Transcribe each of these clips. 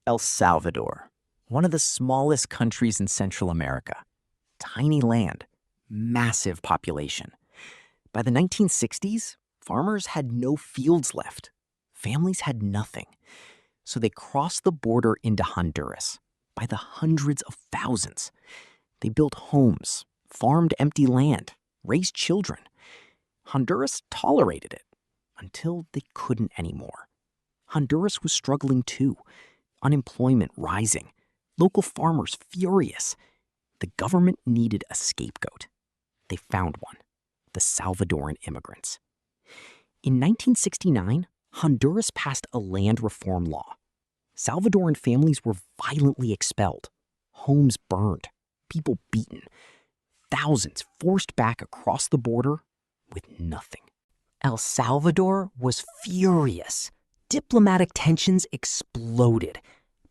El Salvador, one of the smallest countries in Central America. Tiny land, massive population. By the 1960s, farmers had no fields left. Families had nothing. So they crossed the border into Honduras by the hundreds of thousands. They built homes, farmed empty land, raised children. Honduras tolerated it until they couldn't anymore. Honduras was struggling too. Unemployment rising. Local farmers furious. The government needed a scapegoat. They found one: the Salvadoran immigrants. In 1969, Honduras passed a land reform law. Salvadoran families were violently expelled, homes burned, people beaten, thousands forced back across the border with nothing. El Salvador was furious. Diplomatic tensions exploded.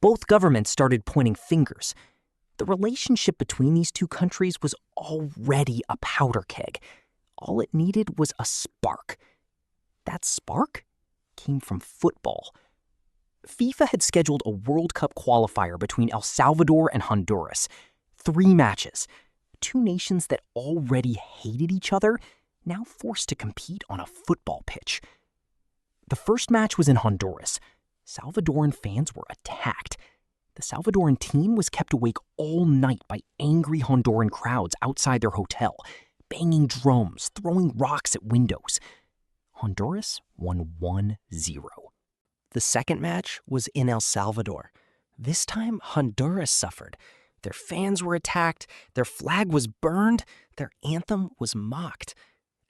Both governments started pointing fingers. The relationship between these two countries was already a powder keg. All it needed was a spark. That spark came from football. FIFA had scheduled a World Cup qualifier between El Salvador and Honduras. 3 matches. 2 nations that already hated each other, now forced to compete on a football pitch. The first match was in Honduras. Salvadoran fans were attacked. The Salvadoran team was kept awake all night by angry Honduran crowds outside their hotel, banging drums, throwing rocks at windows. Honduras won 1-0. The second match was in El Salvador. This time, Honduras suffered. Their fans were attacked, their flag was burned, their anthem was mocked.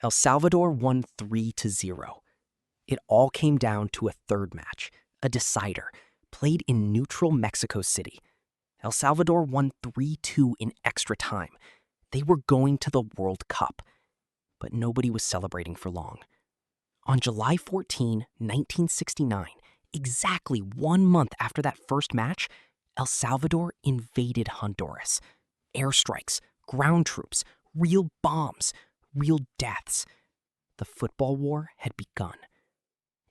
El Salvador won 3-0. It all came down to a third match, a decider, played in neutral Mexico City. El Salvador won 3-2 in extra time. They were going to the World Cup. But nobody was celebrating for long. On July 14, 1969, exactly 1 month after that first match, El Salvador invaded Honduras. Airstrikes, ground troops, real bombs, real deaths. The football war had begun.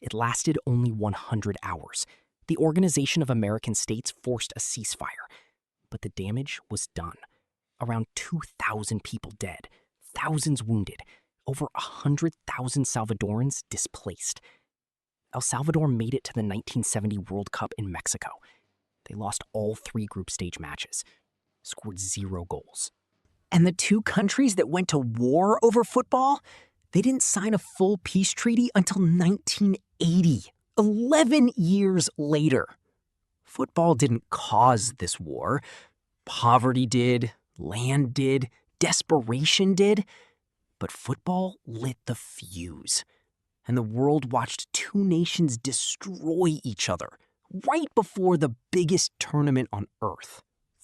It lasted only 100 hours. The Organization of American States forced a ceasefire. But the damage was done. Around 2,000 people dead, thousands wounded, over 100,000 Salvadorans displaced. El Salvador made it to the 1970 World Cup in Mexico. They lost all 3 group stage matches, scored 0 goals. And the 2 countries that went to war over football, they didn't sign a full peace treaty until 1980, 11 years later. Football didn't cause this war. Poverty did, land did, desperation did. But football lit the fuse. And the world watched 2 nations destroy each other right before the biggest tournament on Earth.